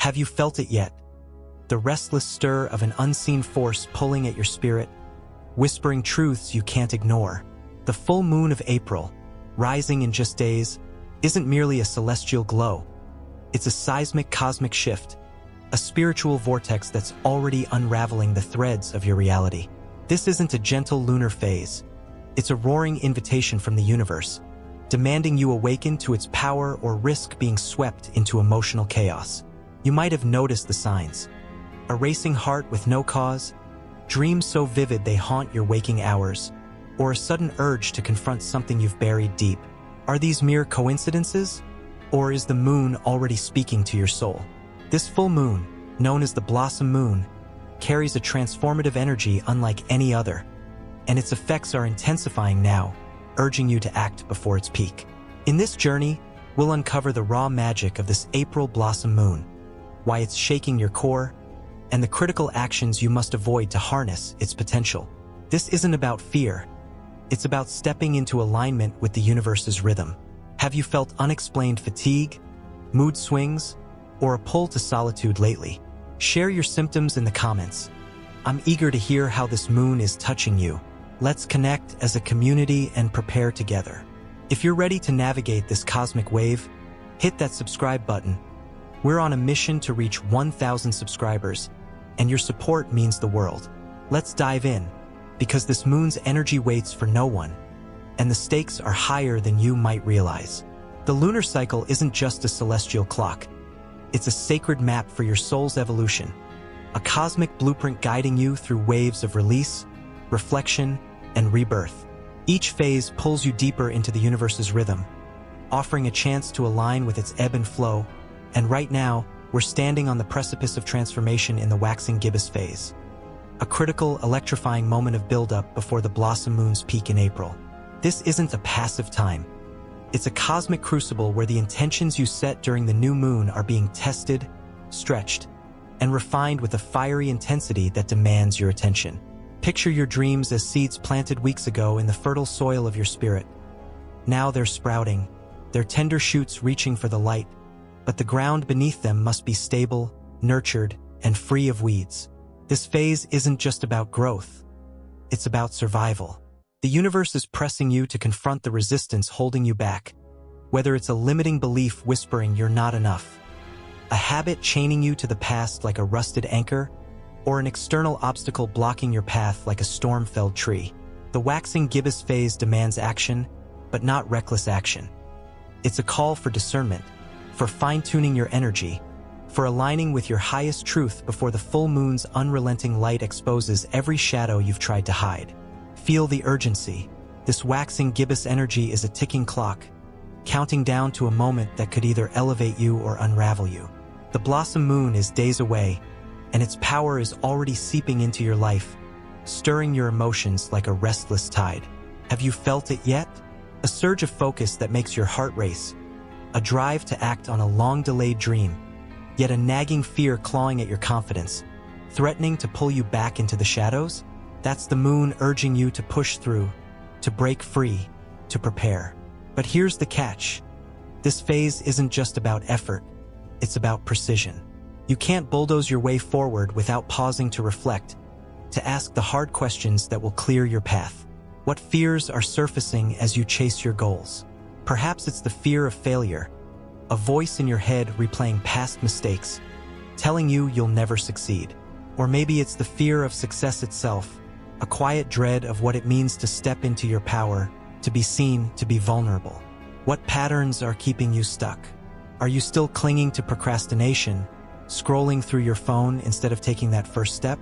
Have you felt it yet? The restless stir of an unseen force pulling at your spirit, whispering truths you can't ignore. The full moon of April, rising in just days, isn't merely a celestial glow. It's a seismic cosmic shift, a spiritual vortex that's already unraveling the threads of your reality. This isn't a gentle lunar phase. It's a roaring invitation from the universe, demanding you awaken to its power or risk being swept into emotional chaos. You might have noticed the signs. A racing heart with no cause, dreams so vivid they haunt your waking hours, or a sudden urge to confront something you've buried deep. Are these mere coincidences? Or is the moon already speaking to your soul? This full moon, known as the blossom moon, carries a transformative energy unlike any other, and its effects are intensifying now, urging you to act before its peak. In this journey, we'll uncover the raw magic of this April blossom moon, why it's shaking your core, and the critical actions you must avoid to harness its potential. This isn't about fear. It's about stepping into alignment with the universe's rhythm. Have you felt unexplained fatigue, mood swings, or a pull to solitude lately? Share your symptoms in the comments. I'm eager to hear how this moon is touching you. Let's connect as a community and prepare together. If you're ready to navigate this cosmic wave, hit that subscribe button. We're on a mission to reach 1,000 subscribers, and your support means the world. Let's dive in, because this moon's energy waits for no one, and the stakes are higher than you might realize. The lunar cycle isn't just a celestial clock. It's a sacred map for your soul's evolution, a cosmic blueprint guiding you through waves of release, reflection, and rebirth. Each phase pulls you deeper into the universe's rhythm, offering a chance to align with its ebb and flow, and right now, we're standing on the precipice of transformation in the waxing gibbous phase, a critical, electrifying moment of buildup before the blossom moon's peak in April. This isn't a passive time. It's a cosmic crucible where the intentions you set during the new moon are being tested, stretched, and refined with a fiery intensity that demands your attention. Picture your dreams as seeds planted weeks ago in the fertile soil of your spirit. Now they're sprouting, their tender shoots reaching for the light, but the ground beneath them must be stable, nurtured, and free of weeds. This phase isn't just about growth. It's about survival. The universe is pressing you to confront the resistance holding you back, whether it's a limiting belief whispering you're not enough, a habit chaining you to the past like a rusted anchor, or an external obstacle blocking your path like a storm-felled tree. The waxing gibbous phase demands action, but not reckless action. It's a call for discernment, for fine-tuning your energy, for aligning with your highest truth before the full moon's unrelenting light exposes every shadow you've tried to hide. Feel the urgency. This waxing gibbous energy is a ticking clock, counting down to a moment that could either elevate you or unravel you. The blossom moon is days away, and its power is already seeping into your life, stirring your emotions like a restless tide. Have you felt it yet? A surge of focus that makes your heart race, a drive to act on a long-delayed dream, yet a nagging fear clawing at your confidence, threatening to pull you back into the shadows? That's the moon urging you to push through, to break free, to prepare. But here's the catch. This phase isn't just about effort, it's about precision. You can't bulldoze your way forward without pausing to reflect, to ask the hard questions that will clear your path. What fears are surfacing as you chase your goals? Perhaps it's the fear of failure, a voice in your head replaying past mistakes, telling you you'll never succeed. Or maybe it's the fear of success itself, a quiet dread of what it means to step into your power, to be seen, to be vulnerable. What patterns are keeping you stuck? Are you still clinging to procrastination, scrolling through your phone instead of taking that first step?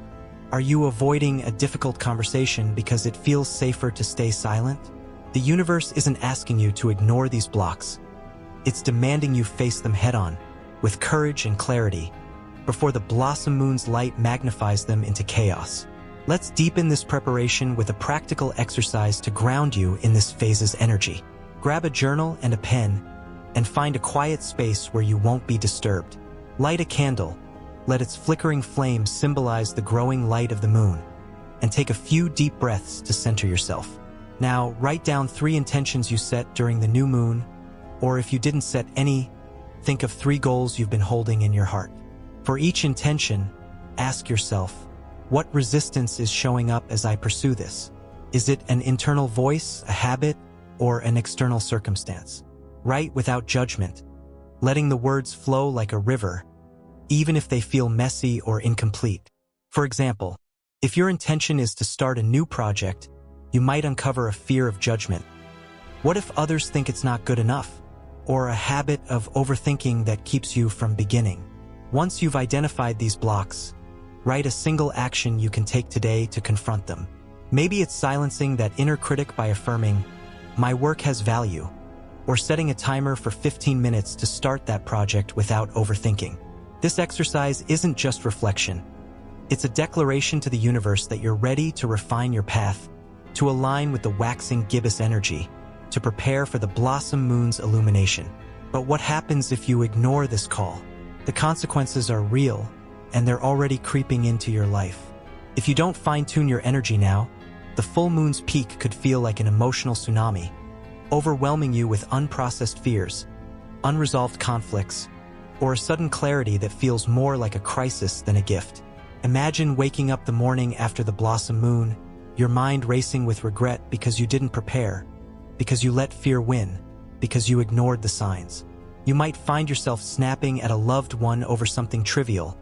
Are you avoiding a difficult conversation because it feels safer to stay silent? The universe isn't asking you to ignore these blocks. It's demanding you face them head-on, with courage and clarity, before the blossom moon's light magnifies them into chaos. Let's deepen this preparation with a practical exercise to ground you in this phase's energy. Grab a journal and a pen, and find a quiet space where you won't be disturbed. Light a candle, let its flickering flame symbolize the growing light of the moon, and take a few deep breaths to center yourself. Now, write down 3 intentions you set during the new moon, or if you didn't set any, think of 3 goals you've been holding in your heart. For each intention, ask yourself, what resistance is showing up as I pursue this? Is it an internal voice, a habit, or an external circumstance? Write without judgment, letting the words flow like a river, even if they feel messy or incomplete. For example, if your intention is to start a new project, you might uncover a fear of judgment. What if others think it's not good enough? Or a habit of overthinking that keeps you from beginning? Once you've identified these blocks, write a single action you can take today to confront them. Maybe it's silencing that inner critic by affirming, "My work has value," or setting a timer for 15 minutes to start that project without overthinking. This exercise isn't just reflection. It's a declaration to the universe that you're ready to refine your path, to align with the waxing gibbous energy, to prepare for the blossom moon's illumination. But what happens if you ignore this call? The consequences are real, and they're already creeping into your life. If you don't fine-tune your energy now, the full moon's peak could feel like an emotional tsunami, overwhelming you with unprocessed fears, unresolved conflicts, or a sudden clarity that feels more like a crisis than a gift. Imagine waking up the morning after the blossom moon, your mind racing with regret because you didn't prepare, because you let fear win, because you ignored the signs. You might find yourself snapping at a loved one over something trivial,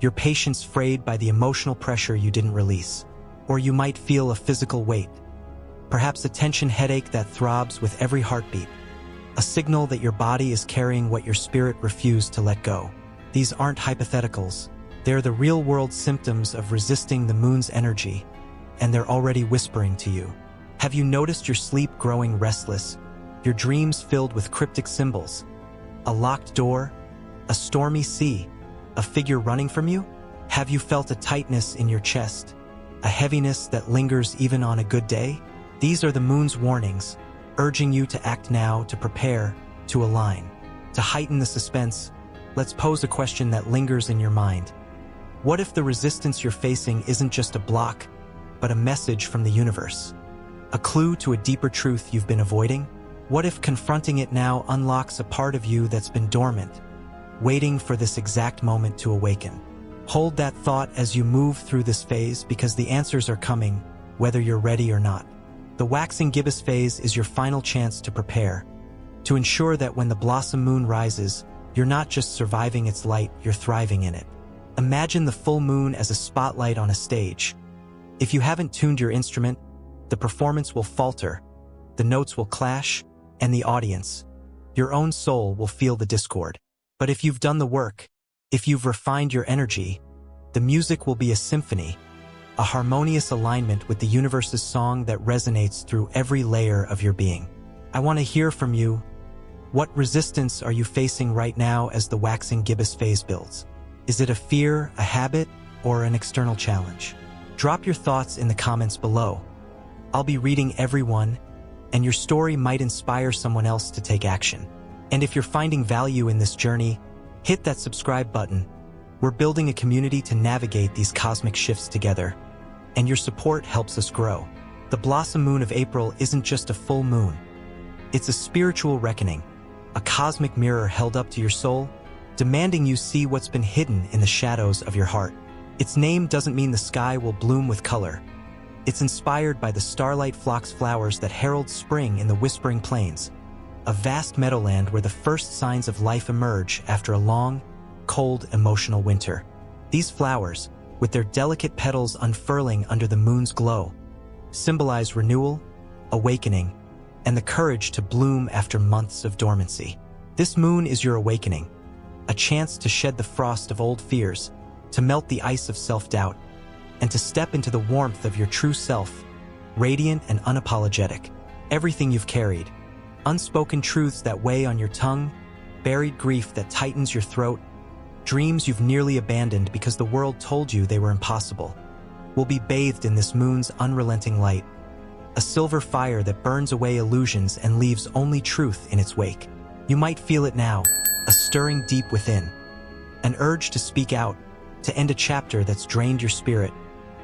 your patience frayed by the emotional pressure you didn't release. Or you might feel a physical weight, perhaps a tension headache that throbs with every heartbeat, a signal that your body is carrying what your spirit refused to let go. These aren't hypotheticals. They're the real-world symptoms of resisting the moon's energy, and they're already whispering to you. Have you noticed your sleep growing restless, your dreams filled with cryptic symbols? A locked door? A stormy sea? A figure running from you? Have you felt a tightness in your chest? A heaviness that lingers even on a good day? These are the moon's warnings, urging you to act now, to prepare, to align. To heighten the suspense, let's pose a question that lingers in your mind. What if the resistance you're facing isn't just a block, but a message from the universe? A clue to a deeper truth you've been avoiding? What if confronting it now unlocks a part of you that's been dormant, waiting for this exact moment to awaken? Hold that thought as you move through this phase, because the answers are coming, whether you're ready or not. The waxing gibbous phase is your final chance to prepare, to ensure that when the blossom moon rises, you're not just surviving its light, you're thriving in it. Imagine the full moon as a spotlight on a stage. If you haven't tuned your instrument, the performance will falter, the notes will clash, and the audience, your own soul, will feel the discord. But if you've done the work, if you've refined your energy, the music will be a symphony, a harmonious alignment with the universe's song that resonates through every layer of your being. I want to hear from you. What resistance are you facing right now as the waxing gibbous phase builds? Is it a fear, a habit, or an external challenge? Drop your thoughts in the comments below. I'll be reading every one, and your story might inspire someone else to take action. And if you're finding value in this journey, hit that subscribe button. We're building a community to navigate these cosmic shifts together, and your support helps us grow. The blossom moon of April isn't just a full moon. It's a spiritual reckoning, a cosmic mirror held up to your soul, demanding you see what's been hidden in the shadows of your heart. Its name doesn't mean the sky will bloom with color. It's inspired by the starlight phlox flowers that herald spring in the Whispering Plains, a vast meadowland where the first signs of life emerge after a long, cold, emotional winter. These flowers, with their delicate petals unfurling under the moon's glow, symbolize renewal, awakening, and the courage to bloom after months of dormancy. This moon is your awakening, a chance to shed the frost of old fears, to melt the ice of self-doubt, and to step into the warmth of your true self, radiant and unapologetic. Everything you've carried, unspoken truths that weigh on your tongue, buried grief that tightens your throat, dreams you've nearly abandoned because the world told you they were impossible, will be bathed in this moon's unrelenting light, a silver fire that burns away illusions and leaves only truth in its wake. You might feel it now, a stirring deep within, an urge to speak out, to end a chapter that's drained your spirit,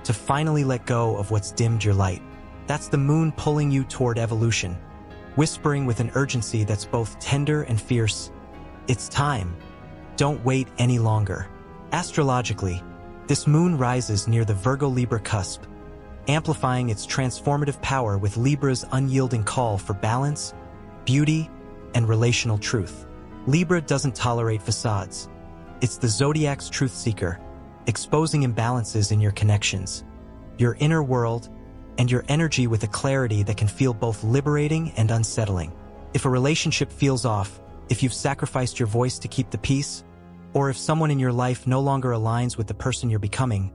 to finally let go of what's dimmed your light. That's the moon pulling you toward evolution, whispering with an urgency that's both tender and fierce. It's time. Don't wait any longer. Astrologically, this moon rises near the Virgo-Libra cusp, amplifying its transformative power with Libra's unyielding call for balance, beauty, and relational truth. Libra doesn't tolerate facades. It's the zodiac's truth seeker, exposing imbalances in your connections, your inner world, and your energy with a clarity that can feel both liberating and unsettling. If a relationship feels off, if you've sacrificed your voice to keep the peace, or if someone in your life no longer aligns with the person you're becoming,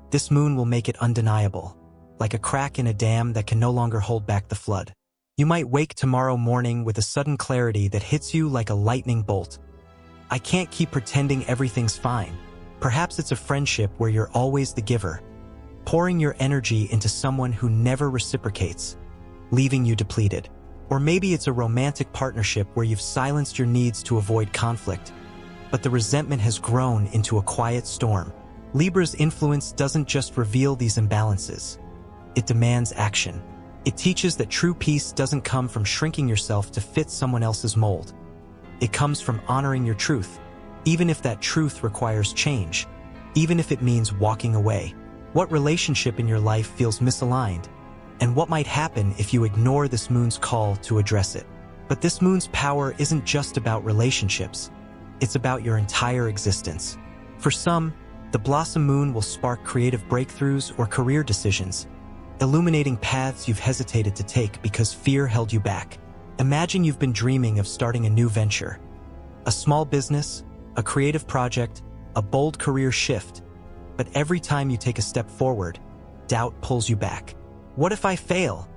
this moon will make it undeniable, like a crack in a dam that can no longer hold back the flood. You might wake tomorrow morning with a sudden clarity that hits you like a lightning bolt. I can't keep pretending everything's fine. Perhaps it's a friendship where you're always the giver, pouring your energy into someone who never reciprocates, leaving you depleted. Or maybe it's a romantic partnership where you've silenced your needs to avoid conflict, but the resentment has grown into a quiet storm. Libra's influence doesn't just reveal these imbalances. It demands action. It teaches that true peace doesn't come from shrinking yourself to fit someone else's mold. It comes from honoring your truth, even if that truth requires change, even if it means walking away. What relationship in your life feels misaligned? And what might happen if you ignore this moon's call to address it? But this moon's power isn't just about relationships. It's about your entire existence. For some, the Blossom Moon will spark creative breakthroughs or career decisions, illuminating paths you've hesitated to take because fear held you back. Imagine you've been dreaming of starting a new venture, a small business, a creative project, a bold career shift, but every time you take a step forward, doubt pulls you back. What if I fail?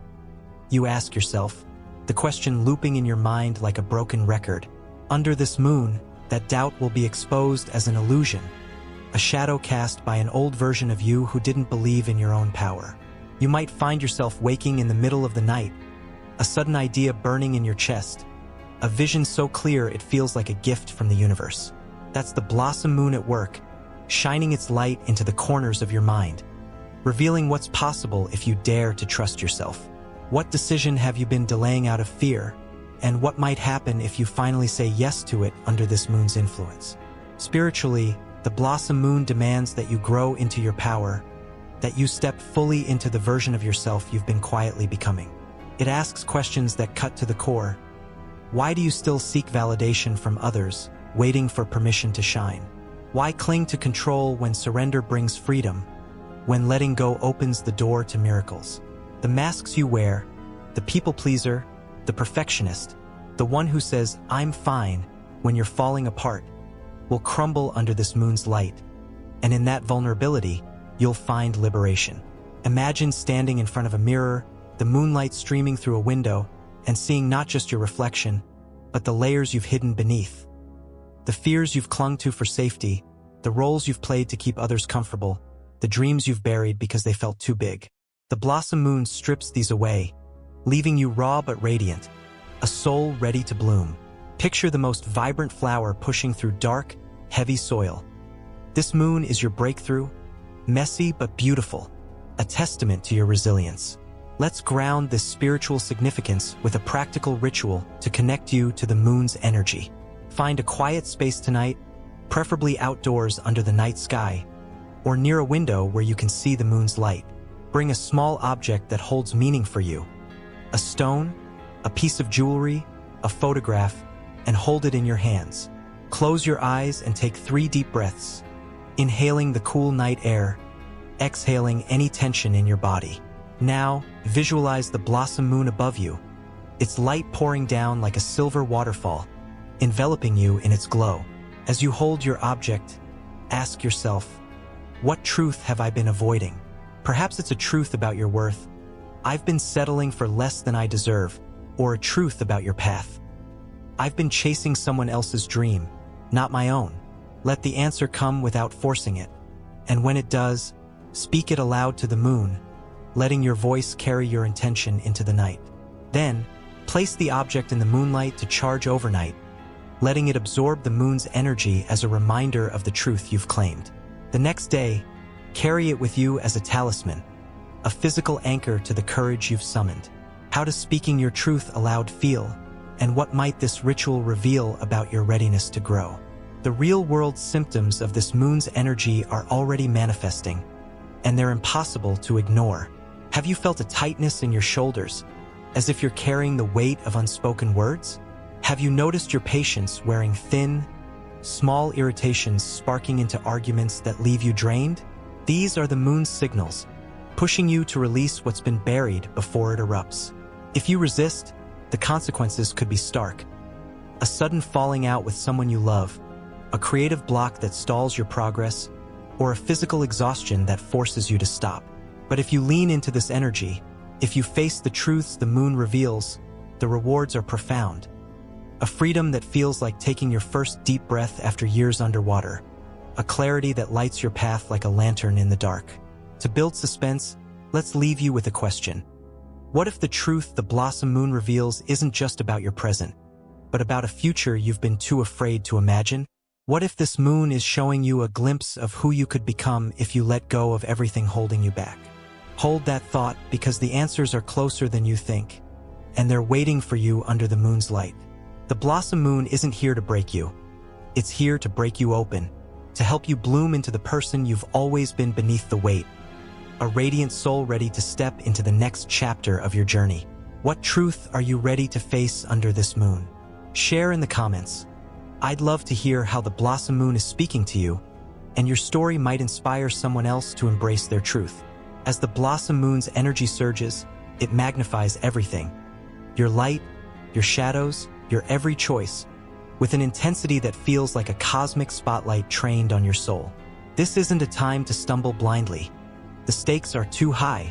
You ask yourself, the question looping in your mind like a broken record. Under this moon, that doubt will be exposed as an illusion, a shadow cast by an old version of you who didn't believe in your own power. You might find yourself waking in the middle of the night, a sudden idea burning in your chest, a vision so clear it feels like a gift from the universe. That's the Blossom Moon at work, shining its light into the corners of your mind, revealing what's possible if you dare to trust yourself. What decision have you been delaying out of fear? And what might happen if you finally say yes to it under this moon's influence? Spiritually, the Blossom Moon demands that you grow into your power, that you step fully into the version of yourself you've been quietly becoming. It asks questions that cut to the core. Why do you still seek validation from others, waiting for permission to shine? Why cling to control when surrender brings freedom, when letting go opens the door to miracles? The masks you wear, the people pleaser, the perfectionist, the one who says, "I'm fine," when you're falling apart, will crumble under this moon's light. And in that vulnerability, you'll find liberation. Imagine standing in front of a mirror, the moonlight streaming through a window, and seeing not just your reflection, but the layers you've hidden beneath. The fears you've clung to for safety, the roles you've played to keep others comfortable, the dreams you've buried because they felt too big. The Blossom Moon strips these away, leaving you raw but radiant, a soul ready to bloom. Picture the most vibrant flower pushing through dark, heavy soil. This moon is your breakthrough, messy but beautiful, a testament to your resilience. Let's ground this spiritual significance with a practical ritual to connect you to the moon's energy. Find a quiet space tonight, preferably outdoors under the night sky, or near a window where you can see the moon's light. Bring a small object that holds meaning for you. A stone, a piece of jewelry, a photograph, and hold it in your hands. Close your eyes and take 3 deep breaths, inhaling the cool night air, exhaling any tension in your body. Now, visualize the Blossom Moon above you, its light pouring down like a silver waterfall, enveloping you in its glow. As you hold your object, ask yourself, what truth have I been avoiding? Perhaps it's a truth about your worth. I've been settling for less than I deserve, or a truth about your path. I've been chasing someone else's dream, not my own. Let the answer come without forcing it. And when it does, speak it aloud to the moon, letting your voice carry your intention into the night. Then, place the object in the moonlight to charge overnight, letting it absorb the moon's energy as a reminder of the truth you've claimed. The next day, carry it with you as a talisman, a physical anchor to the courage you've summoned. How does speaking your truth aloud feel? And what might this ritual reveal about your readiness to grow? The real-world symptoms of this moon's energy are already manifesting, and they're impossible to ignore. Have you felt a tightness in your shoulders, as if you're carrying the weight of unspoken words? Have you noticed your patience wearing thin, small irritations sparking into arguments that leave you drained? These are the moon's signals, pushing you to release what's been buried before it erupts. If you resist, the consequences could be stark. A sudden falling out with someone you love, a creative block that stalls your progress, or a physical exhaustion that forces you to stop. But if you lean into this energy, if you face the truths the moon reveals, the rewards are profound. A freedom that feels like taking your first deep breath after years underwater. A clarity that lights your path like a lantern in the dark. To build suspense, let's leave you with a question. What if the truth the Blossom Moon reveals isn't just about your present, but about a future you've been too afraid to imagine? What if this moon is showing you a glimpse of who you could become if you let go of everything holding you back? Hold that thought, because the answers are closer than you think, and they're waiting for you under the moon's light. The Blossom Moon isn't here to break you. It's here to break you open, to help you bloom into the person you've always been beneath the weight. A radiant soul ready to step into the next chapter of your journey. What truth are you ready to face under this moon? Share in the comments. I'd love to hear how the Blossom Moon is speaking to you, and your story might inspire someone else to embrace their truth. As the Blossom Moon's energy surges, it magnifies everything. Your light, your shadows, your every choice, with an intensity that feels like a cosmic spotlight trained on your soul. This isn't a time to stumble blindly. The stakes are too high,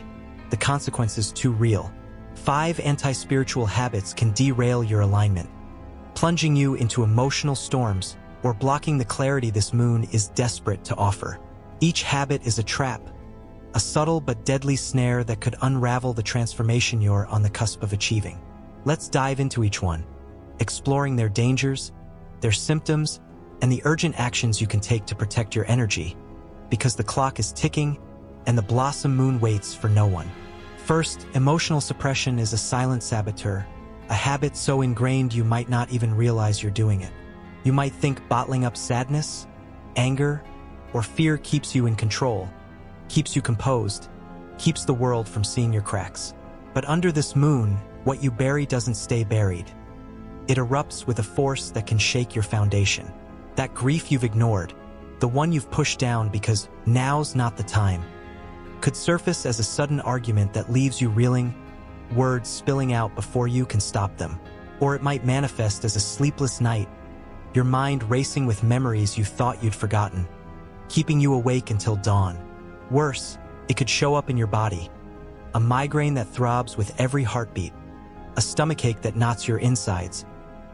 the consequences too real. 5 anti-spiritual habits can derail your alignment, plunging you into emotional storms or blocking the clarity this moon is desperate to offer. Each habit is a trap, a subtle but deadly snare that could unravel the transformation you're on the cusp of achieving. Let's dive into each one, exploring their dangers, their symptoms, and the urgent actions you can take to protect your energy, because the clock is ticking and the Blossom Moon waits for no one. First, emotional suppression is a silent saboteur, a habit so ingrained you might not even realize you're doing it. You might think bottling up sadness, anger, or fear keeps you in control, keeps you composed, keeps the world from seeing your cracks. But under this moon, what you bury doesn't stay buried. It erupts with a force that can shake your foundation. That grief you've ignored, the one you've pushed down because now's not the time, could surface as a sudden argument that leaves you reeling, words spilling out before you can stop them. Or it might manifest as a sleepless night, your mind racing with memories you thought you'd forgotten, keeping you awake until dawn. Worse, it could show up in your body, a migraine that throbs with every heartbeat, a stomachache that knots your insides,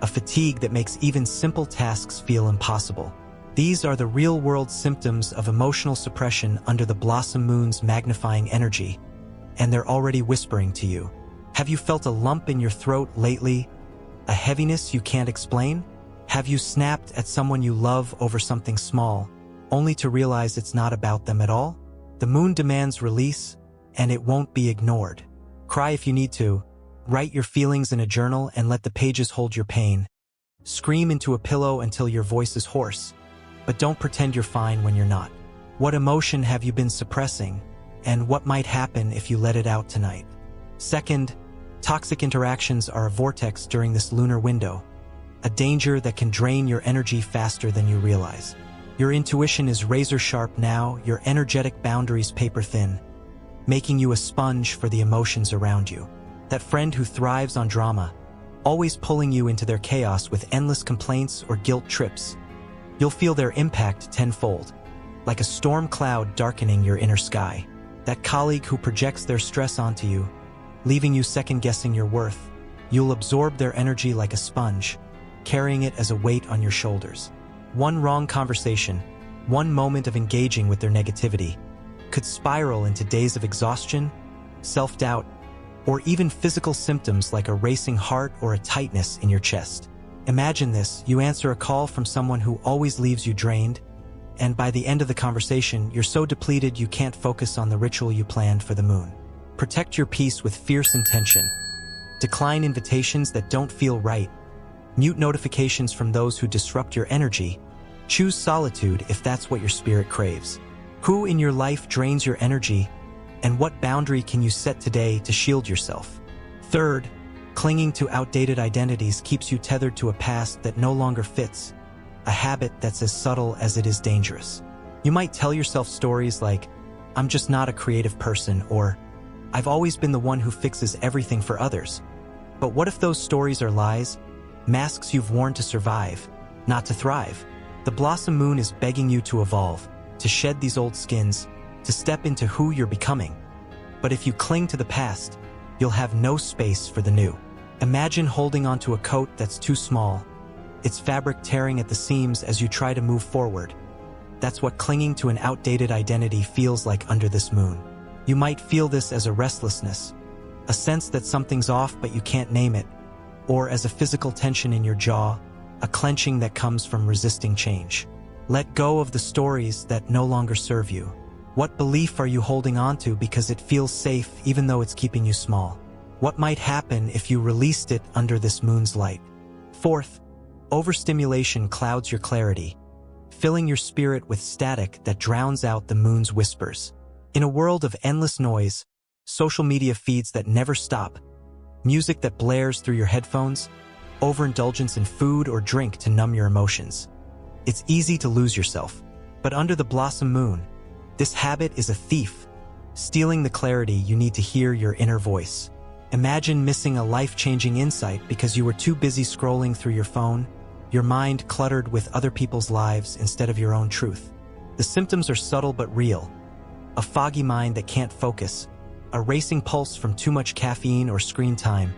a fatigue that makes even simple tasks feel impossible. These are the real-world symptoms of emotional suppression under the Blossom Moon's magnifying energy, and they're already whispering to you. Have you felt a lump in your throat lately? A heaviness you can't explain? Have you snapped at someone you love over something small, only to realize it's not about them at all? The moon demands release, and it won't be ignored. Cry if you need to. Write your feelings in a journal and let the pages hold your pain. Scream into a pillow until your voice is hoarse, but don't pretend you're fine when you're not. What emotion have you been suppressing, and what might happen if you let it out tonight? Second, toxic interactions are a vortex during this lunar window, a danger that can drain your energy faster than you realize. Your intuition is razor-sharp now, your energetic boundaries paper-thin, making you a sponge for the emotions around you. That friend who thrives on drama, always pulling you into their chaos with endless complaints or guilt trips. You'll feel their impact tenfold, like a storm cloud darkening your inner sky. That colleague who projects their stress onto you, leaving you second-guessing your worth. You'll absorb their energy like a sponge, carrying it as a weight on your shoulders. One wrong conversation, one moment of engaging with their negativity, could spiral into days of exhaustion, self-doubt, or even physical symptoms like a racing heart or a tightness in your chest. Imagine this: you answer a call from someone who always leaves you drained, and by the end of the conversation, you're so depleted you can't focus on the ritual you planned for the moon. Protect your peace with fierce intention. Decline invitations that don't feel right. Mute notifications from those who disrupt your energy, Choose solitude if that's what your spirit craves. Who in your life drains your energy, and what boundary can you set today to shield yourself? Third, clinging to outdated identities keeps you tethered to a past that no longer fits, a habit that's as subtle as it is dangerous. You might tell yourself stories like, "I'm just not a creative person," or "I've always been the one who fixes everything for others." But what if those stories are lies, masks you've worn to survive, not to thrive? The Blossom Moon is begging you to evolve, to shed these old skins, to step into who you're becoming. But if you cling to the past, you'll have no space for the new. Imagine holding onto a coat that's too small, its fabric tearing at the seams as you try to move forward. That's what clinging to an outdated identity feels like under this moon. You might feel this as a restlessness, a sense that something's off but you can't name it, or as a physical tension in your jaw, a clenching that comes from resisting change. Let go of the stories that no longer serve you. What belief are you holding on to because it feels safe even though it's keeping you small? What might happen if you released it under this moon's light? Fourth, overstimulation clouds your clarity, filling your spirit with static that drowns out the moon's whispers. In a world of endless noise, social media feeds that never stop, music that blares through your headphones, overindulgence in food or drink to numb your emotions, it's easy to lose yourself. But under the Blossom Moon, this habit is a thief, stealing the clarity you need to hear your inner voice. Imagine missing a life-changing insight because you were too busy scrolling through your phone, your mind cluttered with other people's lives instead of your own truth. The symptoms are subtle but real. A foggy mind that can't focus, a racing pulse from too much caffeine or screen time,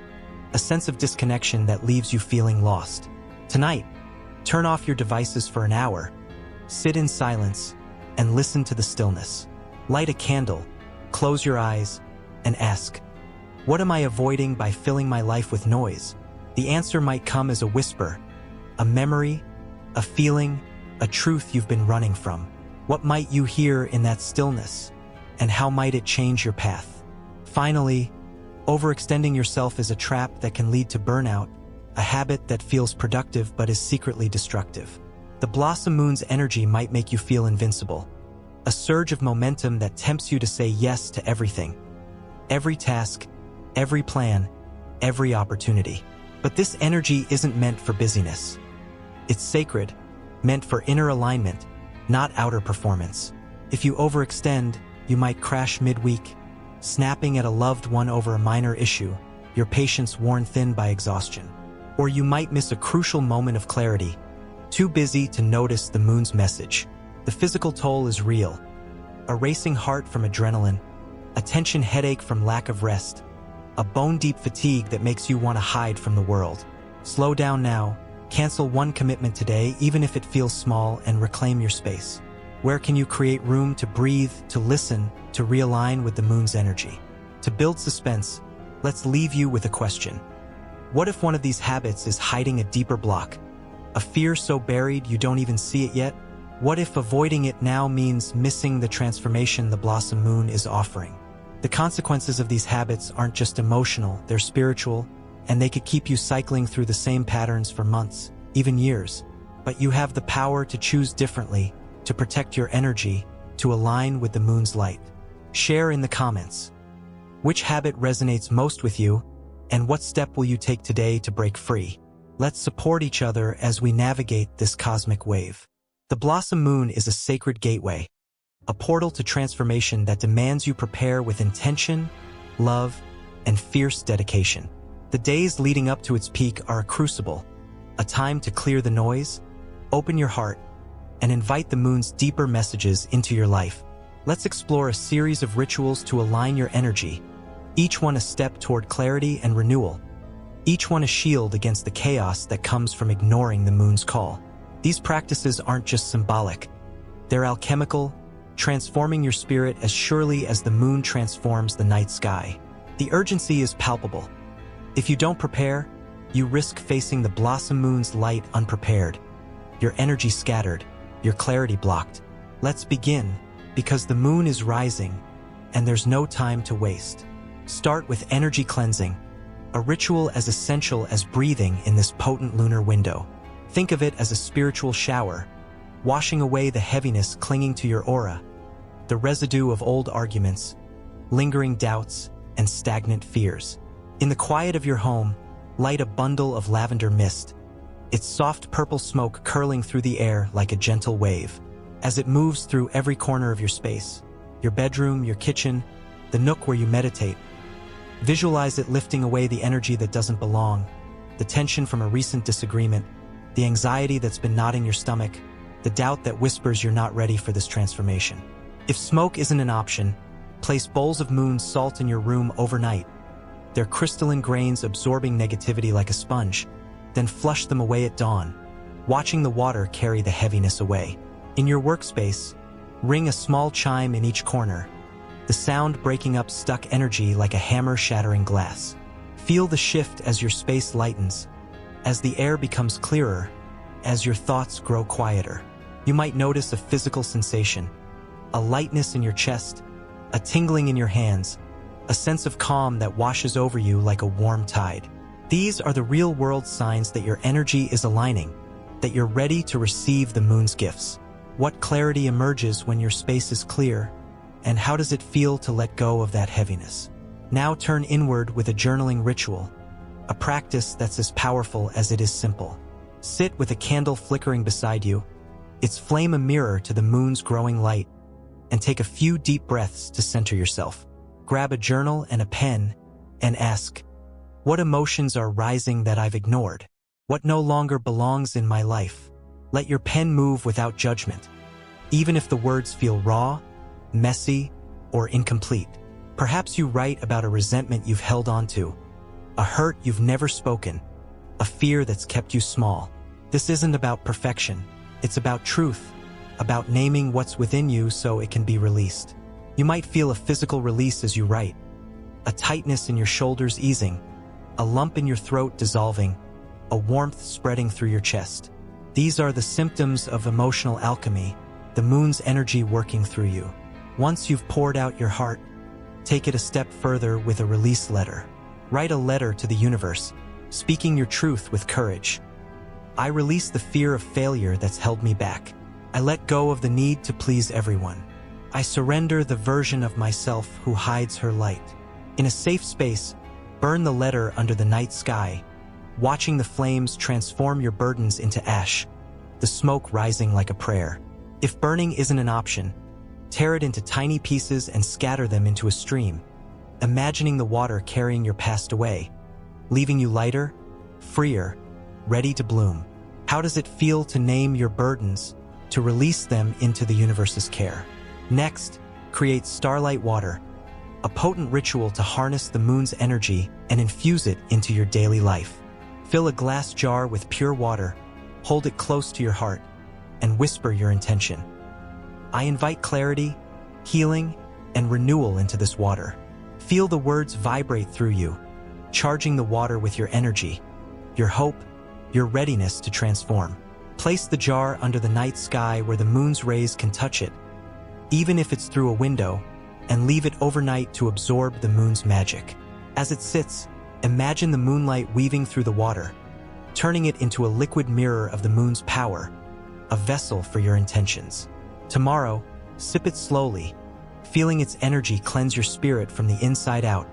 a sense of disconnection that leaves you feeling lost. Tonight, turn off your devices for an hour, sit in silence, and listen to the stillness. Light a candle, close your eyes, and ask, what am I avoiding by filling my life with noise? The answer might come as a whisper, a memory, a feeling, a truth you've been running from. What might you hear in that stillness? And how might it change your path? Finally, overextending yourself is a trap that can lead to burnout, a habit that feels productive but is secretly destructive. The Blossom Moon's energy might make you feel invincible, a surge of momentum that tempts you to say yes to everything, every task, every plan, every opportunity. But this energy isn't meant for busyness. It's sacred, meant for inner alignment, not outer performance. If you overextend, you might crash midweek, snapping at a loved one over a minor issue, your patience worn thin by exhaustion. Or you might miss a crucial moment of clarity, too busy to notice the moon's message. The physical toll is real. A racing heart from adrenaline, a tension headache from lack of rest, a bone-deep fatigue that makes you want to hide from the world. Slow down now, cancel one commitment today, even if it feels small, and reclaim your space. Where can you create room to breathe, to listen, to realign with the moon's energy? To build suspense, let's leave you with a question. What if one of these habits is hiding a deeper block? A fear so buried you don't even see it yet? What if avoiding it now means missing the transformation the Blossom Moon is offering? The consequences of these habits aren't just emotional, they're spiritual, and they could keep you cycling through the same patterns for months, even years. But you have the power to choose differently, to protect your energy, to align with the moon's light. Share in the comments. Which habit resonates most with you, and what step will you take today to break free? Let's support each other as we navigate this cosmic wave. The Blossom Moon is a sacred gateway, a portal to transformation that demands you prepare with intention, love, and fierce dedication. The days leading up to its peak are a crucible, a time to clear the noise, open your heart, and invite the moon's deeper messages into your life. Let's explore a series of rituals to align your energy, each one a step toward clarity and renewal, each one a shield against the chaos that comes from ignoring the moon's call. These practices aren't just symbolic, they're alchemical, transforming your spirit as surely as the moon transforms the night sky. The urgency is palpable. If you don't prepare, you risk facing the Blossom Moon's light unprepared, your energy scattered, your clarity blocked. Let's begin, because the moon is rising, and there's no time to waste. Start with energy cleansing, a ritual as essential as breathing in this potent lunar window. Think of it as a spiritual shower, washing away the heaviness clinging to your aura, the residue of old arguments, lingering doubts, and stagnant fears. In the quiet of your home, light a bundle of lavender mist, its soft purple smoke curling through the air like a gentle wave. As it moves through every corner of your space, your bedroom, your kitchen, the nook where you meditate, visualize it lifting away the energy that doesn't belong, the tension from a recent disagreement, the anxiety that's been knotting your stomach, the doubt that whispers you're not ready for this transformation. If smoke isn't an option, place bowls of moon salt in your room overnight, their crystalline grains absorbing negativity like a sponge, then flush them away at dawn, watching the water carry the heaviness away. In your workspace, ring a small chime in each corner, the sound breaking up stuck energy like a hammer shattering glass. Feel the shift as your space lightens, as the air becomes clearer, as your thoughts grow quieter. You might notice a physical sensation, a lightness in your chest, a tingling in your hands, a sense of calm that washes over you like a warm tide. These are the real-world signs that your energy is aligning, that you're ready to receive the moon's gifts. What clarity emerges when your space is clear, and how does it feel to let go of that heaviness? Now turn inward with a journaling ritual, a practice that's as powerful as it is simple. Sit with a candle flickering beside you, its flame a mirror to the moon's growing light, and take a few deep breaths to center yourself. Grab a journal and a pen and ask, what emotions are rising that I've ignored? What no longer belongs in my life? Let your pen move without judgment, even if the words feel raw, messy, or incomplete. Perhaps you write about a resentment you've held onto, a hurt you've never spoken, a fear that's kept you small. This isn't about perfection. It's about truth, about naming what's within you so it can be released. You might feel a physical release as you write, a tightness in your shoulders easing, a lump in your throat dissolving, a warmth spreading through your chest. These are the symptoms of emotional alchemy, the moon's energy working through you. Once you've poured out your heart, take it a step further with a release letter. Write a letter to the universe, speaking your truth with courage. I release the fear of failure that's held me back. I let go of the need to please everyone. I surrender the version of myself who hides her light. In a safe space, burn the letter under the night sky, watching the flames transform your burdens into ash, the smoke rising like a prayer. If burning isn't an option, tear it into tiny pieces and scatter them into a stream, imagining the water carrying your past away, leaving you lighter, freer, ready to bloom. How does it feel to name your burdens, to release them into the universe's care? Next, create starlight water, a potent ritual to harness the moon's energy and infuse it into your daily life. Fill a glass jar with pure water, hold it close to your heart, and whisper your intention. I invite clarity, healing, and renewal into this water. Feel the words vibrate through you, charging the water with your energy, your hope, your readiness to transform. Place the jar under the night sky where the moon's rays can touch it, even if it's through a window, and leave it overnight to absorb the moon's magic. As it sits, imagine the moonlight weaving through the water, turning it into a liquid mirror of the moon's power, a vessel for your intentions. Tomorrow, sip it slowly, feeling its energy cleanse your spirit from the inside out,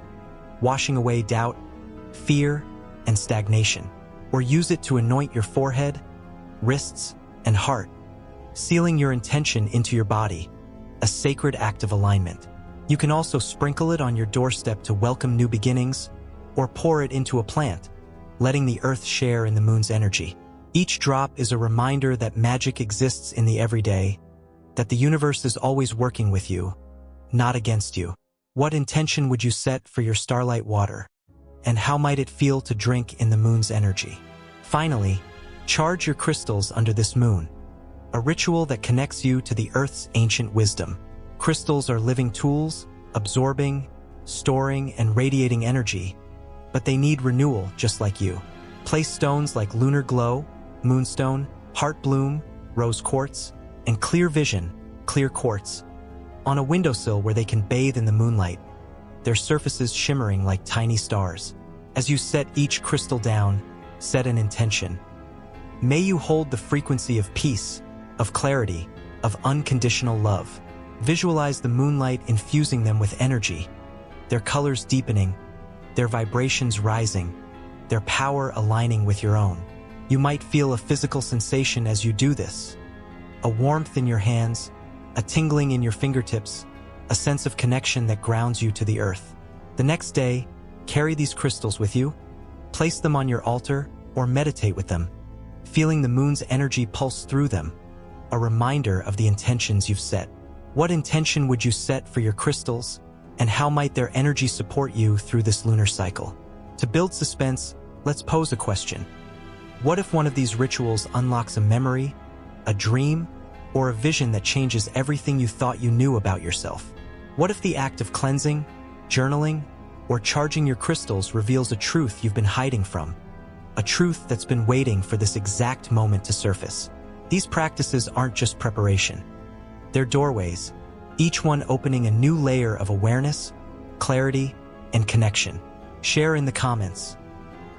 washing away doubt, fear, and stagnation. Or use it to anoint your forehead, wrists, and heart, sealing your intention into your body, a sacred act of alignment. You can also sprinkle it on your doorstep to welcome new beginnings, or pour it into a plant, letting the earth share in the moon's energy. Each drop is a reminder that magic exists in the everyday, that the universe is always working with you, not against you. What intention would you set for your starlight water? And how might it feel to drink in the moon's energy? Finally, charge your crystals under this moon, a ritual that connects you to the Earth's ancient wisdom. Crystals are living tools, absorbing, storing, and radiating energy, but they need renewal just like you. Place stones like lunar glow, moonstone, heart bloom, rose quartz, and clear vision, clear quartz, on a windowsill where they can bathe in the moonlight, their surfaces shimmering like tiny stars. As you set each crystal down, set an intention. May you hold the frequency of peace, of clarity, of unconditional love. Visualize the moonlight infusing them with energy, their colors deepening, their vibrations rising, their power aligning with your own. You might feel a physical sensation as you do this. A warmth in your hands, a tingling in your fingertips, a sense of connection that grounds you to the earth. The next day, carry these crystals with you, place them on your altar, or meditate with them, feeling the moon's energy pulse through them, a reminder of the intentions you've set. What intention would you set for your crystals, and how might their energy support you through this lunar cycle? To build suspense, let's pose a question. What if one of these rituals unlocks a memory, a dream, or a vision that changes everything you thought you knew about yourself? What if the act of cleansing, journaling, or charging your crystals reveals a truth you've been hiding from? A truth that's been waiting for this exact moment to surface. These practices aren't just preparation. They're doorways, each one opening a new layer of awareness, clarity, and connection. Share in the comments.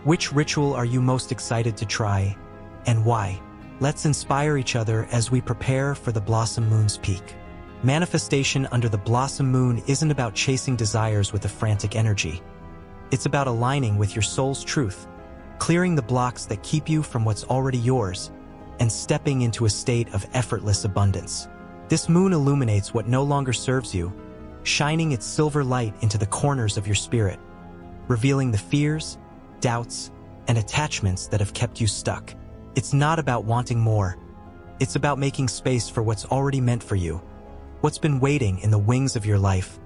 Which ritual are you most excited to try, and why? Let's inspire each other as we prepare for the Blossom Moon's peak. Manifestation under the Blossom Moon isn't about chasing desires with a frantic energy. It's about aligning with your soul's truth, clearing the blocks that keep you from what's already yours, and stepping into a state of effortless abundance. This moon illuminates what no longer serves you, shining its silver light into the corners of your spirit, revealing the fears, doubts, and attachments that have kept you stuck. It's not about wanting more. It's about making space for what's already meant for you, what's been waiting in the wings of your life,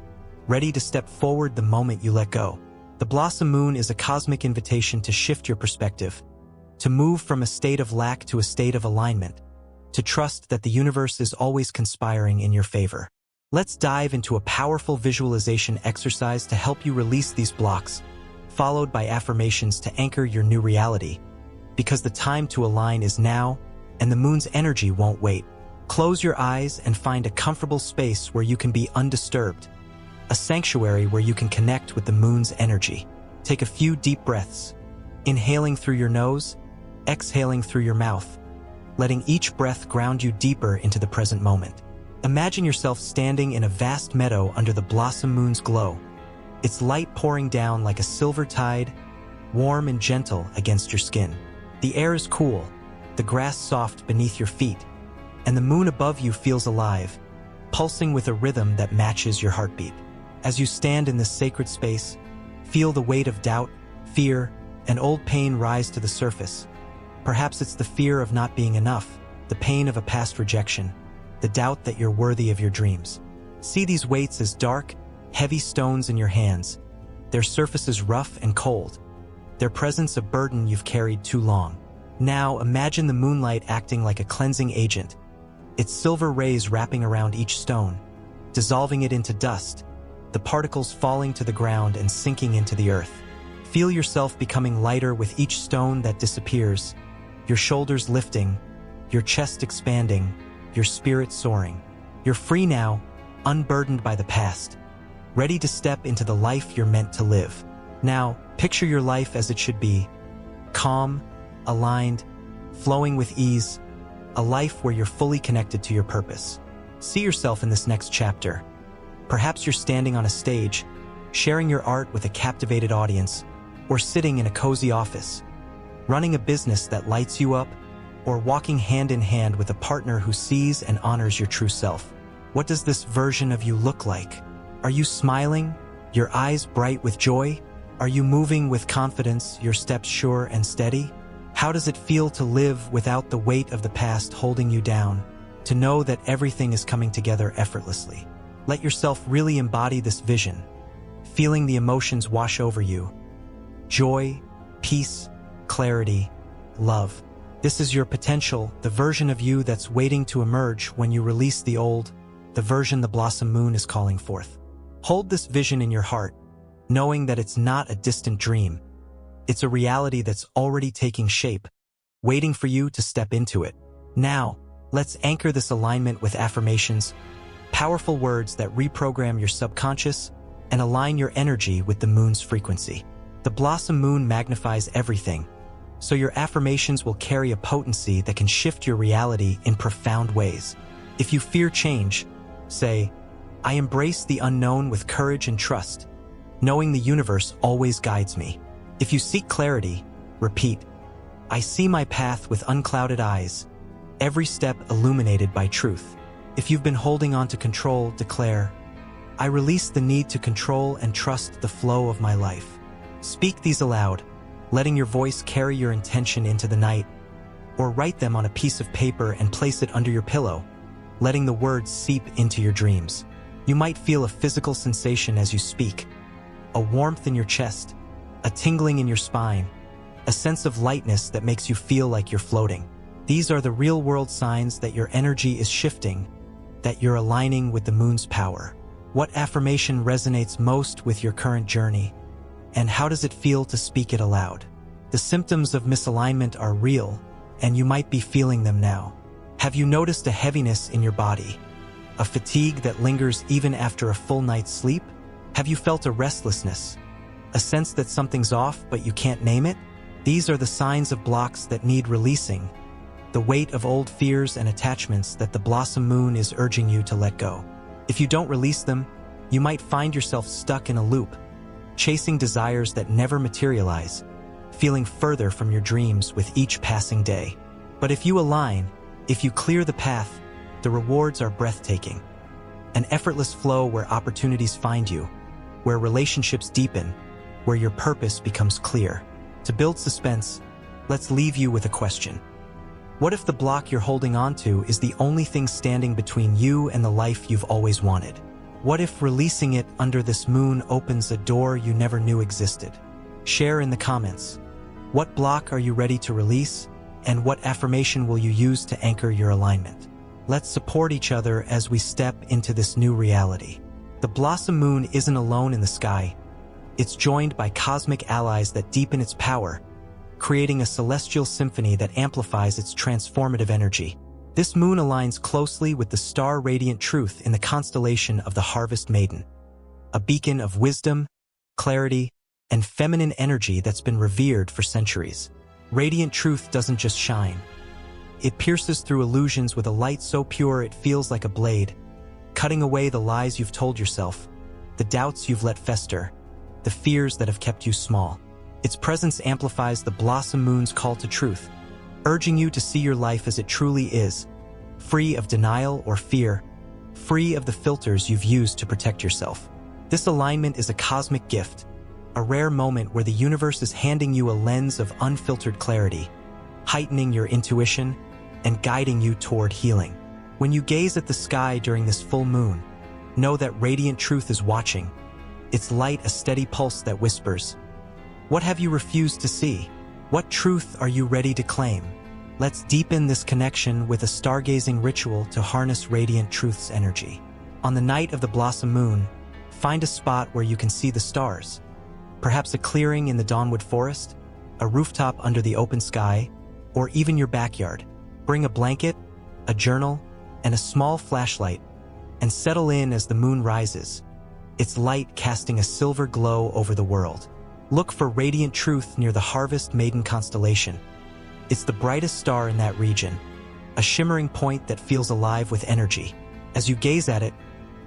ready to step forward the moment you let go. The Blossom Moon is a cosmic invitation to shift your perspective, to move from a state of lack to a state of alignment, to trust that the universe is always conspiring in your favor. Let's dive into a powerful visualization exercise to help you release these blocks, followed by affirmations to anchor your new reality, because the time to align is now, and the moon's energy won't wait. Close your eyes and find a comfortable space where you can be undisturbed, a sanctuary where you can connect with the moon's energy. Take a few deep breaths, inhaling through your nose, exhaling through your mouth, letting each breath ground you deeper into the present moment. Imagine yourself standing in a vast meadow under the Blossom Moon's glow, its light pouring down like a silver tide, warm and gentle against your skin. The air is cool, the grass soft beneath your feet, and the moon above you feels alive, pulsing with a rhythm that matches your heartbeat. As you stand in this sacred space, feel the weight of doubt, fear, and old pain rise to the surface. Perhaps it's the fear of not being enough, the pain of a past rejection, the doubt that you're worthy of your dreams. See these weights as dark, heavy stones in your hands, their surfaces rough and cold, their presence a burden you've carried too long. Now imagine the moonlight acting like a cleansing agent, its silver rays wrapping around each stone, dissolving it into dust, the particles falling to the ground and sinking into the earth. Feel yourself becoming lighter with each stone that disappears, your shoulders lifting, your chest expanding, your spirit soaring. You're free now, unburdened by the past, ready to step into the life you're meant to live. Now, picture your life as it should be, calm, aligned, flowing with ease, a life where you're fully connected to your purpose. See yourself in this next chapter. Perhaps you're standing on a stage, sharing your art with a captivated audience, or sitting in a cozy office, running a business that lights you up, or walking hand in hand with a partner who sees and honors your true self. What does this version of you look like? Are you smiling, your eyes bright with joy? Are you moving with confidence, your steps sure and steady? How does it feel to live without the weight of the past holding you down, to know that everything is coming together effortlessly? Let yourself really embody this vision, feeling the emotions wash over you. Joy, peace, clarity, love. This is your potential, the version of you that's waiting to emerge when you release the old, the version the Blossom Moon is calling forth. Hold this vision in your heart, knowing that it's not a distant dream. It's a reality that's already taking shape, waiting for you to step into it. Now, let's anchor this alignment with affirmations, powerful words that reprogram your subconscious and align your energy with the moon's frequency. The Blossom Moon magnifies everything, so your affirmations will carry a potency that can shift your reality in profound ways. If you fear change, say, "I embrace the unknown with courage and trust, knowing the universe always guides me." If you seek clarity, repeat, "I see my path with unclouded eyes, every step illuminated by truth." If you've been holding on to control, declare, "I release the need to control and trust the flow of my life." Speak these aloud, letting your voice carry your intention into the night, or write them on a piece of paper and place it under your pillow, letting the words seep into your dreams. You might feel a physical sensation as you speak, a warmth in your chest, a tingling in your spine, a sense of lightness that makes you feel like you're floating. These are the real-world signs that your energy is shifting, that you're aligning with the moon's power. What affirmation resonates most with your current journey, and how does it feel to speak it aloud? The symptoms of misalignment are real, and you might be feeling them now. Have you noticed a heaviness in your body? A fatigue that lingers even after a full night's sleep? Have you felt a restlessness? A sense that something's off but you can't name it? These are the signs of blocks that need releasing, the weight of old fears and attachments that the blossom moon is urging you to let go. If you don't release them, you might find yourself stuck in a loop, chasing desires that never materialize, feeling further from your dreams with each passing day. But if you align, if you clear the path, the rewards are breathtaking. An effortless flow where opportunities find you, where relationships deepen, where your purpose becomes clear. To build suspense, let's leave you with a question. What if the block you're holding on to is the only thing standing between you and the life you've always wanted? What if releasing it under this moon opens a door you never knew existed? Share in the comments. What block are you ready to release, and what affirmation will you use to anchor your alignment? Let's support each other as we step into this new reality. The blossom moon isn't alone in the sky. It's joined by cosmic allies that deepen its power, creating a celestial symphony that amplifies its transformative energy. This moon aligns closely with the star Radiant Truth in the constellation of the Harvest Maiden, a beacon of wisdom, clarity, and feminine energy that's been revered for centuries. Radiant Truth doesn't just shine. It pierces through illusions with a light so pure it feels like a blade, cutting away the lies you've told yourself, the doubts you've let fester, the fears that have kept you small. Its presence amplifies the blossom moon's call to truth, urging you to see your life as it truly is, free of denial or fear, free of the filters you've used to protect yourself. This alignment is a cosmic gift, a rare moment where the universe is handing you a lens of unfiltered clarity, heightening your intuition and guiding you toward healing. When you gaze at the sky during this full moon, know that Radiant Truth is watching, its light a steady pulse that whispers, "What have you refused to see? What truth are you ready to claim?" Let's deepen this connection with a stargazing ritual to harness Radiant Truth's energy. On the night of the blossom moon, find a spot where you can see the stars. Perhaps a clearing in the Dawnwood Forest, a rooftop under the open sky, or even your backyard. Bring a blanket, a journal, and a small flashlight, and settle in as the moon rises, its light casting a silver glow over the world. Look for Radiant Truth near the Harvest Maiden constellation. It's the brightest star in that region, a shimmering point that feels alive with energy. As you gaze at it,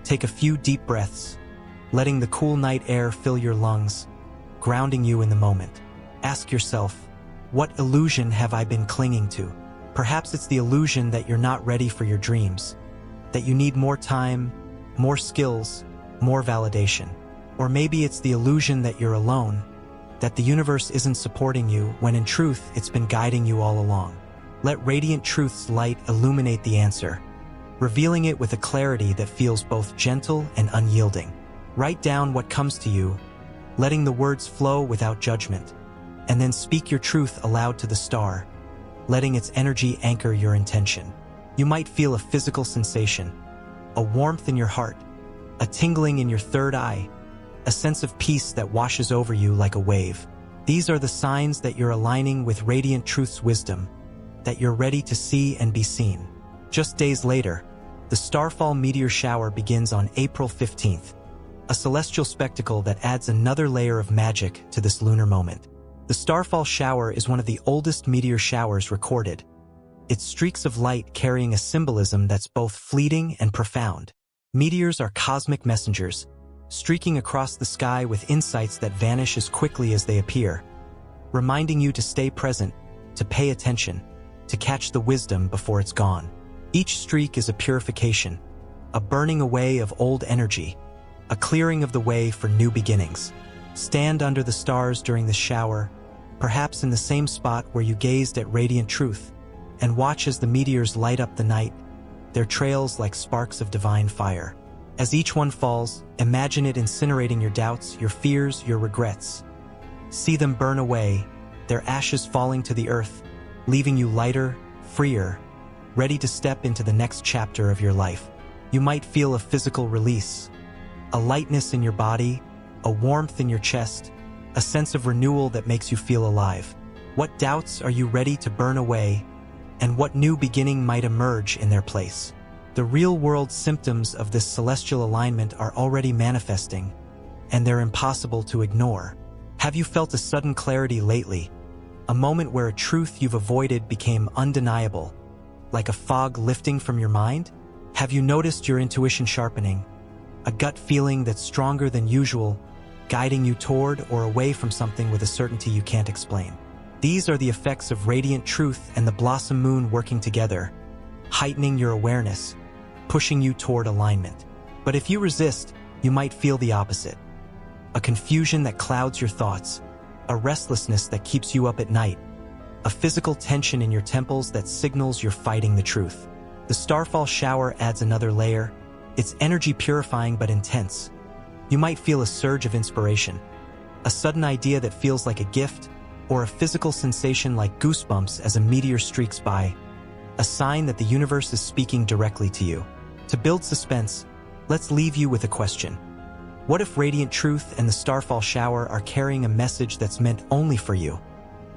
take a few deep breaths, letting the cool night air fill your lungs, grounding you in the moment. Ask yourself, what illusion have I been clinging to? Perhaps it's the illusion that you're not ready for your dreams, that you need more time, more skills, more validation. Or maybe it's the illusion that you're alone, that the universe isn't supporting you when in truth it's been guiding you all along. Let Radiant Truth's light illuminate the answer, revealing it with a clarity that feels both gentle and unyielding. Write down what comes to you, letting the words flow without judgment, and then speak your truth aloud to the star, letting its energy anchor your intention. You might feel a physical sensation, a warmth in your heart, a tingling in your third eye, a sense of peace that washes over you like a wave. These are the signs that you're aligning with Radiant Truth's wisdom, that you're ready to see and be seen. Just days later, the starfall meteor shower begins on April 15th, a celestial spectacle that adds another layer of magic to this lunar moment. The starfall shower is one of the oldest meteor showers recorded. It's streaks of light carrying a symbolism that's both fleeting and profound. Meteors are cosmic messengers, streaking across the sky with insights that vanish as quickly as they appear, reminding you to stay present, to pay attention, to catch the wisdom before it's gone. Each streak is a purification, a burning away of old energy, a clearing of the way for new beginnings. Stand under the stars during the shower, perhaps in the same spot where you gazed at radiant truth, and watch as the meteors light up the night, their trails like sparks of divine fire. As each one falls, imagine it incinerating your doubts, your fears, your regrets. See them burn away, their ashes falling to the earth, leaving you lighter, freer, ready to step into the next chapter of your life. You might feel a physical release, a lightness in your body, a warmth in your chest, a sense of renewal that makes you feel alive. What doubts are you ready to burn away, and what new beginning might emerge in their place? The real-world symptoms of this celestial alignment are already manifesting, and they're impossible to ignore. Have you felt a sudden clarity lately? A moment where a truth you've avoided became undeniable, like a fog lifting from your mind? Have you noticed your intuition sharpening? A gut feeling that's stronger than usual, guiding you toward or away from something with a certainty you can't explain. These are the effects of radiant truth and the blossom moon working together, heightening your awareness, pushing you toward alignment. But if you resist, you might feel the opposite. A confusion that clouds your thoughts, a restlessness that keeps you up at night, a physical tension in your temples that signals you're fighting the truth. The starfall shower adds another layer. It's energy purifying but intense. You might feel a surge of inspiration, a sudden idea that feels like a gift, or a physical sensation like goosebumps as a meteor streaks by, a sign that the universe is speaking directly to you. To build suspense, let's leave you with a question. What if radiant truth and the starfall shower are carrying a message that's meant only for you?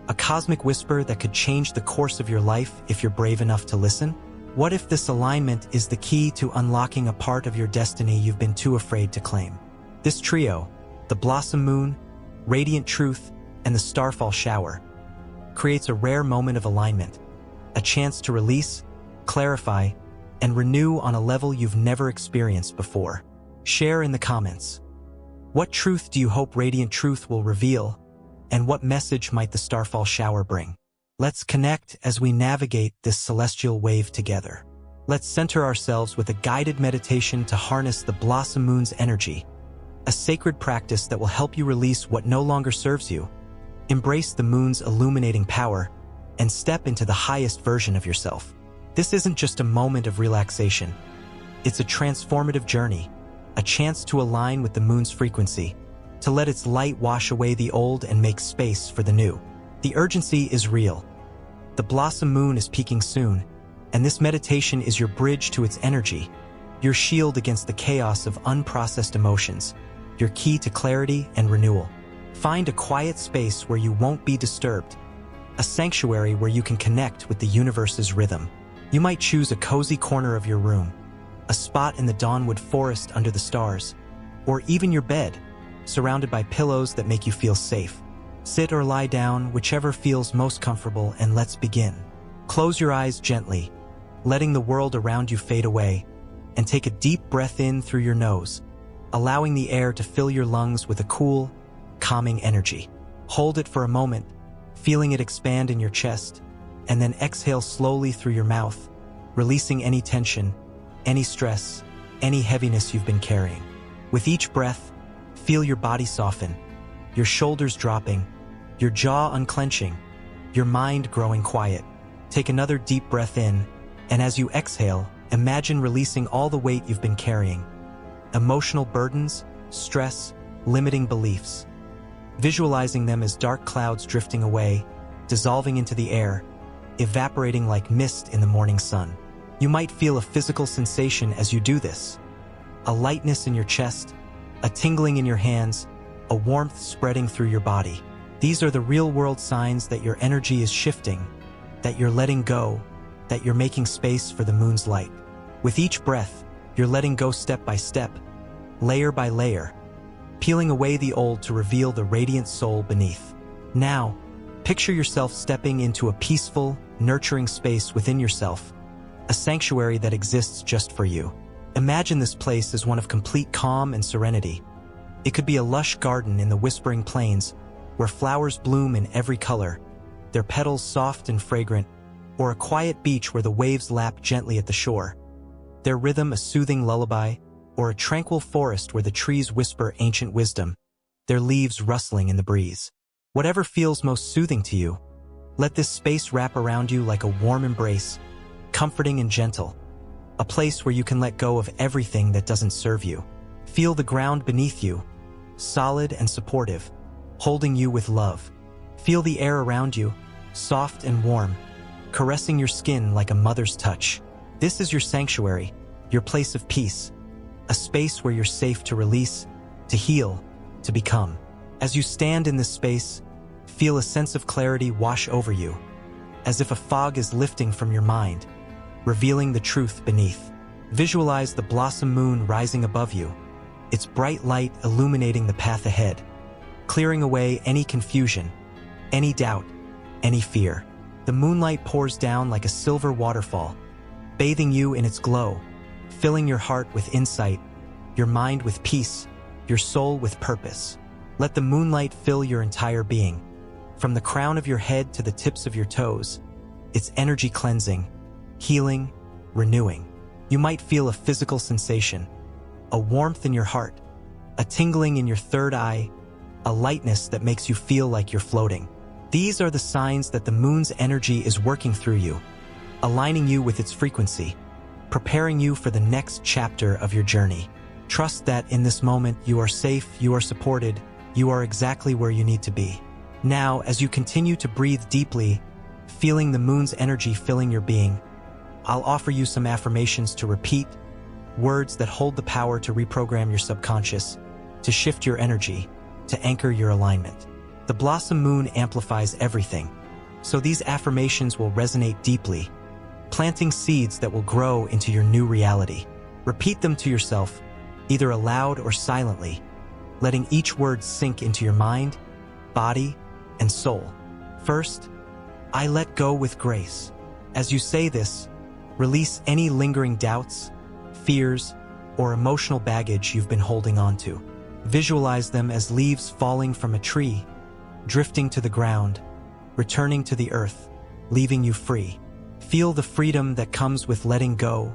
A cosmic whisper that could change the course of your life if you're brave enough to listen? What if this alignment is the key to unlocking a part of your destiny you've been too afraid to claim? This trio, the blossom moon, radiant truth, and the starfall shower, creates a rare moment of alignment, a chance to release, clarify, and renew on a level you've never experienced before. Share in the comments. What truth do you hope radiant truth will reveal, and what message might the starfall shower bring? Let's connect as we navigate this celestial wave together. Let's center ourselves with a guided meditation to harness the blossom moon's energy, a sacred practice that will help you release what no longer serves you, embrace the moon's illuminating power, and step into the highest version of yourself. This isn't just a moment of relaxation. It's a transformative journey, a chance to align with the moon's frequency, to let its light wash away the old and make space for the new. The urgency is real. The blossom moon is peaking soon, and this meditation is your bridge to its energy, your shield against the chaos of unprocessed emotions, your key to clarity and renewal. Find a quiet space where you won't be disturbed, a sanctuary where you can connect with the universe's rhythm. You might choose a cozy corner of your room, a spot in the dawnwood forest under the stars, or even your bed, surrounded by pillows that make you feel safe. Sit or lie down, whichever feels most comfortable, and let's begin. Close your eyes gently, letting the world around you fade away, and take a deep breath in through your nose, allowing the air to fill your lungs with a cool, calming energy. Hold it for a moment, feeling it expand in your chest, and then exhale slowly through your mouth, releasing any tension, any stress, any heaviness you've been carrying. With each breath, feel your body soften, your shoulders dropping, your jaw unclenching, your mind growing quiet. Take another deep breath in, and as you exhale, imagine releasing all the weight you've been carrying. Emotional burdens, stress, limiting beliefs. Visualizing them as dark clouds drifting away, dissolving into the air, evaporating like mist in the morning sun. You might feel a physical sensation as you do this. A lightness in your chest, a tingling in your hands, a warmth spreading through your body. These are the real-world signs that your energy is shifting, that you're letting go, that you're making space for the moon's light. With each breath, you're letting go step by step, layer by layer, peeling away the old to reveal the radiant soul beneath. Now, picture yourself stepping into a peaceful, nurturing space within yourself, a sanctuary that exists just for you. Imagine this place as one of complete calm and serenity. It could be a lush garden in the whispering plains, where flowers bloom in every color, their petals soft and fragrant, or a quiet beach where the waves lap gently at the shore, their rhythm a soothing lullaby, or a tranquil forest where the trees whisper ancient wisdom, their leaves rustling in the breeze. Whatever feels most soothing to you, let this space wrap around you like a warm embrace, comforting and gentle, a place where you can let go of everything that doesn't serve you. Feel the ground beneath you, solid and supportive, holding you with love. Feel the air around you, soft and warm, caressing your skin like a mother's touch. This is your sanctuary, your place of peace, a space where you're safe to release, to heal, to become. As you stand in this space, feel a sense of clarity wash over you, as if a fog is lifting from your mind, revealing the truth beneath. Visualize the blossom moon rising above you, its bright light illuminating the path ahead, clearing away any confusion, any doubt, any fear. The moonlight pours down like a silver waterfall, bathing you in its glow, filling your heart with insight, your mind with peace, your soul with purpose. Let the moonlight fill your entire being, from the crown of your head to the tips of your toes, its energy cleansing, healing, renewing. You might feel a physical sensation, a warmth in your heart, a tingling in your third eye, a lightness that makes you feel like you're floating. These are the signs that the moon's energy is working through you, aligning you with its frequency, preparing you for the next chapter of your journey. Trust that in this moment you are safe, you are supported, you are exactly where you need to be. Now, as you continue to breathe deeply, feeling the moon's energy filling your being, I'll offer you some affirmations to repeat, words that hold the power to reprogram your subconscious, to shift your energy, to anchor your alignment. The blossom moon amplifies everything, so these affirmations will resonate deeply, planting seeds that will grow into your new reality. Repeat them to yourself, either aloud or silently, letting each word sink into your mind, body, and soul. First, I let go with grace. As you say this, release any lingering doubts, fears, or emotional baggage you've been holding on to. Visualize them as leaves falling from a tree, drifting to the ground, returning to the earth, leaving you free. Feel the freedom that comes with letting go,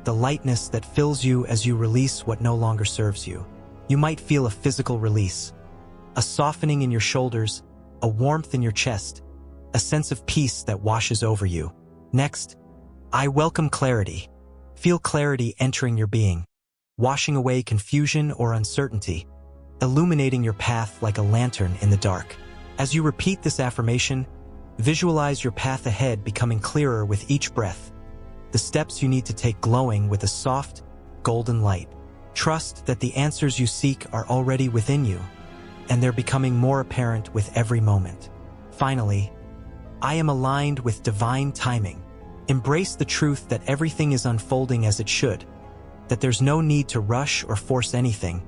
the lightness that fills you as you release what no longer serves you. You might feel a physical release, a softening in your shoulders, a warmth in your chest, a sense of peace that washes over you. Next, I welcome clarity. Feel clarity entering your being, washing away confusion or uncertainty, illuminating your path like a lantern in the dark. As you repeat this affirmation, visualize your path ahead becoming clearer with each breath, the steps you need to take glowing with a soft, golden light. Trust that the answers you seek are already within you, and they're becoming more apparent with every moment. Finally, I am aligned with divine timing. Embrace the truth that everything is unfolding as it should, that there's no need to rush or force anything,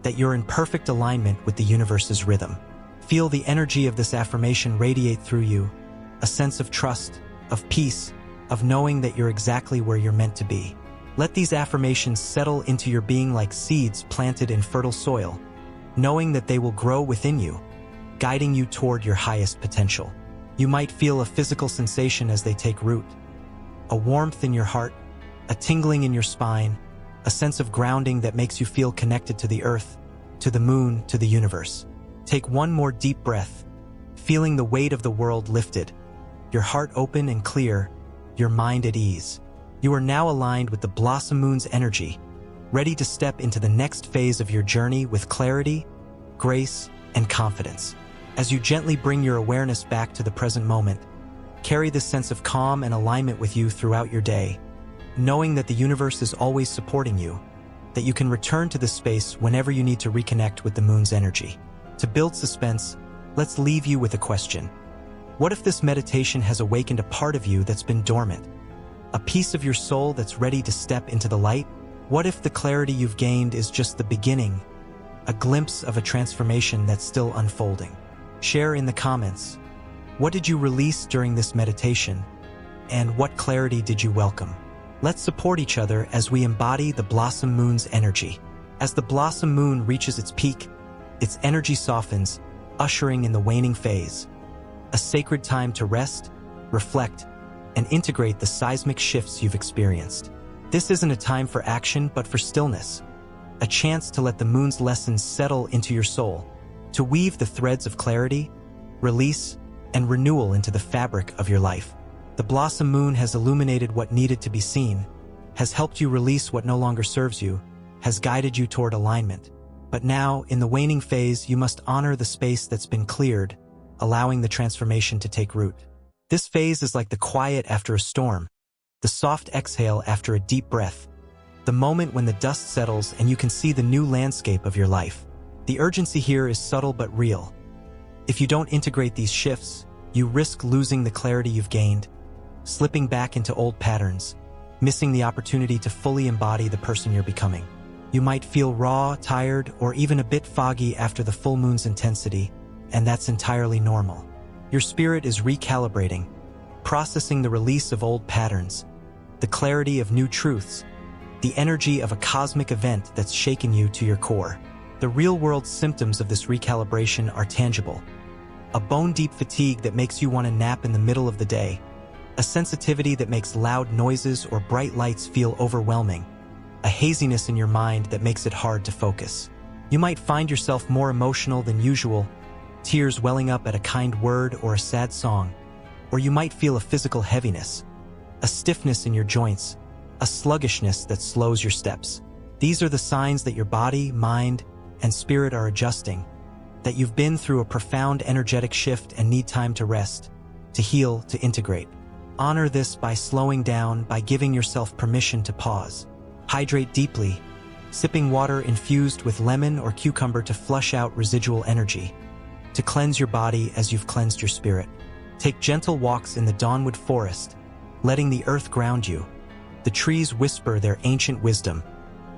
that you're in perfect alignment with the universe's rhythm. Feel the energy of this affirmation radiate through you, a sense of trust, of peace, of knowing that you're exactly where you're meant to be. Let these affirmations settle into your being like seeds planted in fertile soil, knowing that they will grow within you, guiding you toward your highest potential. You might feel a physical sensation as they take root, a warmth in your heart, a tingling in your spine, a sense of grounding that makes you feel connected to the earth, to the moon, to the universe. Take one more deep breath, feeling the weight of the world lifted, your heart open and clear, your mind at ease. You are now aligned with the blossom moon's energy, ready to step into the next phase of your journey with clarity, grace, and confidence. As you gently bring your awareness back to the present moment, carry this sense of calm and alignment with you throughout your day, knowing that the universe is always supporting you, that you can return to this space whenever you need to reconnect with the moon's energy. To build suspense, let's leave you with a question. What if this meditation has awakened a part of you that's been dormant? A piece of your soul that's ready to step into the light? What if the clarity you've gained is just the beginning, a glimpse of a transformation that's still unfolding? Share in the comments. What did you release during this meditation? And what clarity did you welcome? Let's support each other as we embody the Blossom Moon's energy. As the Blossom Moon reaches its peak, its energy softens, ushering in the waning phase, a sacred time to rest, reflect, and integrate the seismic shifts you've experienced. This isn't a time for action, but for stillness, a chance to let the moon's lessons settle into your soul, to weave the threads of clarity, release, and renewal into the fabric of your life. The Blossom Moon has illuminated what needed to be seen, has helped you release what no longer serves you, has guided you toward alignment. But now, in the waning phase, you must honor the space that's been cleared, allowing the transformation to take root. This phase is like the quiet after a storm, the soft exhale after a deep breath, the moment when the dust settles and you can see the new landscape of your life. The urgency here is subtle but real. If you don't integrate these shifts, you risk losing the clarity you've gained, slipping back into old patterns, missing the opportunity to fully embody the person you're becoming. You might feel raw, tired, or even a bit foggy after the full moon's intensity, and that's entirely normal. Your spirit is recalibrating, processing the release of old patterns, the clarity of new truths, the energy of a cosmic event that's shaken you to your core. The real-world symptoms of this recalibration are tangible. A bone-deep fatigue that makes you want to nap in the middle of the day, a sensitivity that makes loud noises or bright lights feel overwhelming, a haziness in your mind that makes it hard to focus. You might find yourself more emotional than usual, tears welling up at a kind word or a sad song, or you might feel a physical heaviness, a stiffness in your joints, a sluggishness that slows your steps. These are the signs that your body, mind, and spirit are adjusting, that you've been through a profound energetic shift and need time to rest, to heal, to integrate. Honor this by slowing down, by giving yourself permission to pause. Hydrate deeply, sipping water infused with lemon or cucumber to flush out residual energy, to cleanse your body as you've cleansed your spirit. Take gentle walks in the dawnwood forest, letting the earth ground you. The trees whisper their ancient wisdom.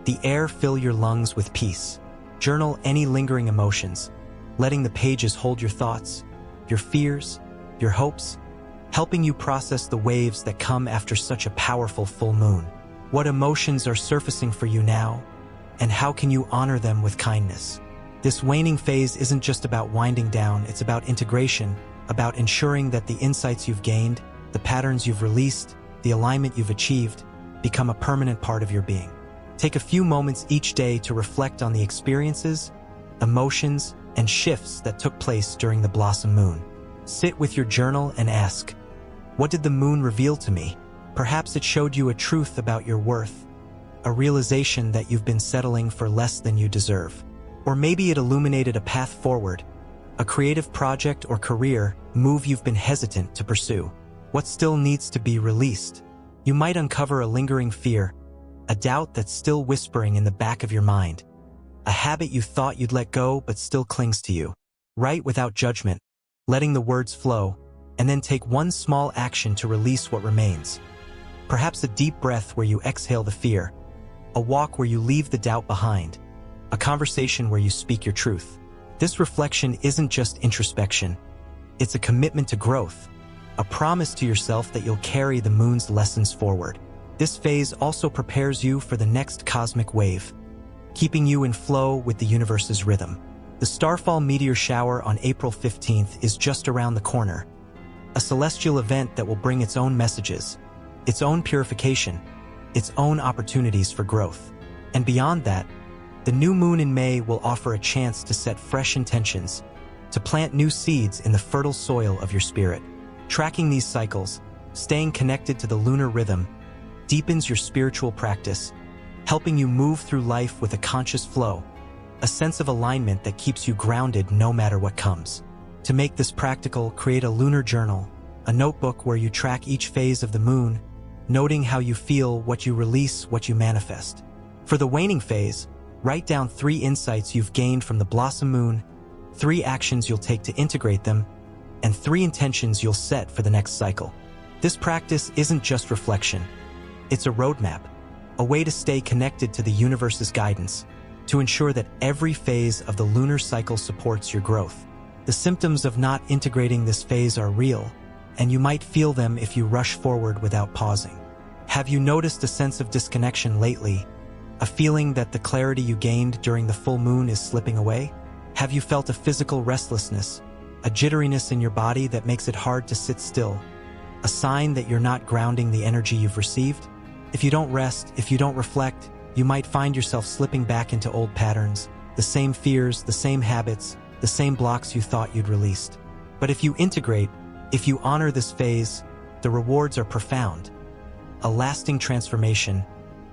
The air fill your lungs with peace. Journal any lingering emotions, letting the pages hold your thoughts, your fears, your hopes, helping you process the waves that come after such a powerful full moon. What emotions are surfacing for you now, and how can you honor them with kindness? This waning phase isn't just about winding down, it's about integration, about ensuring that the insights you've gained, the patterns you've released, the alignment you've achieved, become a permanent part of your being. Take a few moments each day to reflect on the experiences, emotions, and shifts that took place during the Blossom Moon. Sit with your journal and ask, what did the moon reveal to me? Perhaps it showed you a truth about your worth, a realization that you've been settling for less than you deserve. Or maybe it illuminated a path forward, a creative project or career move you've been hesitant to pursue. What still needs to be released? You might uncover a lingering fear, a doubt that's still whispering in the back of your mind, a habit you thought you'd let go but still clings to you. Write without judgment, letting the words flow, and then take one small action to release what remains. Perhaps a deep breath where you exhale the fear, a walk where you leave the doubt behind, a conversation where you speak your truth. This reflection isn't just introspection, it's a commitment to growth, a promise to yourself that you'll carry the moon's lessons forward. This phase also prepares you for the next cosmic wave, keeping you in flow with the universe's rhythm. The starfall meteor shower on April 15th is just around the corner, a celestial event that will bring its own messages, its own purification, its own opportunities for growth. And beyond that, the new moon in May will offer a chance to set fresh intentions, to plant new seeds in the fertile soil of your spirit. Tracking these cycles, staying connected to the lunar rhythm, deepens your spiritual practice, helping you move through life with a conscious flow, a sense of alignment that keeps you grounded no matter what comes. To make this practical, create a lunar journal, a notebook where you track each phase of the moon, noting how you feel, what you release, what you manifest. For the waning phase, write down 3 insights you've gained from the Blossom Moon, 3 actions you'll take to integrate them, and 3 intentions you'll set for the next cycle. This practice isn't just reflection. It's a roadmap, a way to stay connected to the universe's guidance, to ensure that every phase of the lunar cycle supports your growth. The symptoms of not integrating this phase are real, and you might feel them if you rush forward without pausing. Have you noticed a sense of disconnection lately? A feeling that the clarity you gained during the full moon is slipping away? Have you felt a physical restlessness, a jitteriness in your body that makes it hard to sit still? A sign that you're not grounding the energy you've received? If you don't rest, if you don't reflect, you might find yourself slipping back into old patterns, the same fears, the same habits, the same blocks you thought you'd released. But if you integrate, if you honor this phase, the rewards are profound. A lasting transformation,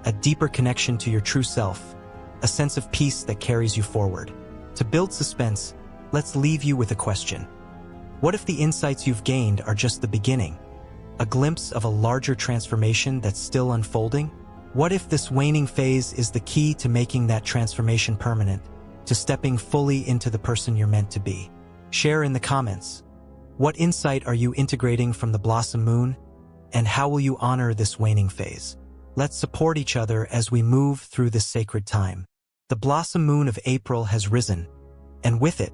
a deeper connection to your true self, a sense of peace that carries you forward. To build suspense, let's leave you with a question. What if the insights you've gained are just the beginning? A glimpse of a larger transformation that's still unfolding? What if this waning phase is the key to making that transformation permanent, to stepping fully into the person you're meant to be? Share in the comments. What insight are you integrating from the blossom moon? And how will you honor this waning phase? Let's support each other as we move through this sacred time. The blossom moon of April has risen, and with it,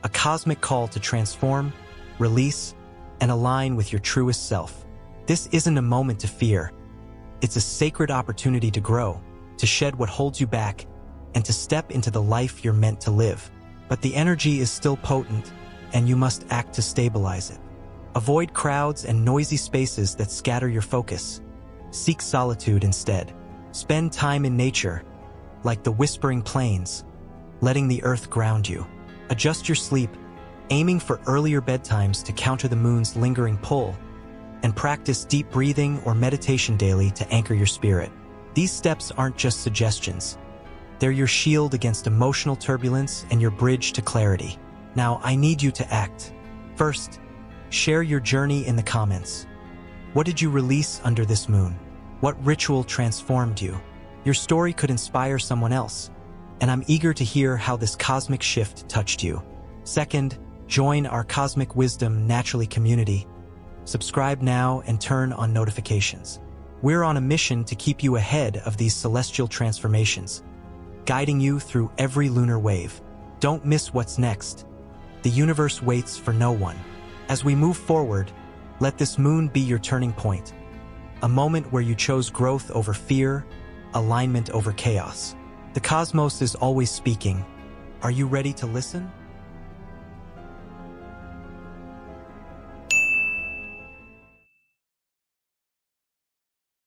a cosmic call to transform, release, and align with your truest self. This isn't a moment to fear. It's a sacred opportunity to grow, to shed what holds you back, and to step into the life you're meant to live. But the energy is still potent, and you must act to stabilize it. Avoid crowds and noisy spaces that scatter your focus. Seek solitude instead. Spend time in nature, like the whispering plains, letting the earth ground you. Adjust your sleep, aiming for earlier bedtimes to counter the moon's lingering pull, and practice deep breathing or meditation daily to anchor your spirit. These steps aren't just suggestions. They're your shield against emotional turbulence and your bridge to clarity. Now, I need you to act. First, share your journey in the comments. What did you release under this moon? What ritual transformed you? Your story could inspire someone else, and I'm eager to hear how this cosmic shift touched you. Second, join our Cosmic Wisdom Naturally community. Subscribe now and turn on notifications. We're on a mission to keep you ahead of these celestial transformations, guiding you through every lunar wave. Don't miss what's next. The universe waits for no one. As we move forward, let this moon be your turning point, a moment where you chose growth over fear, alignment over chaos. The cosmos is always speaking. Are you ready to listen?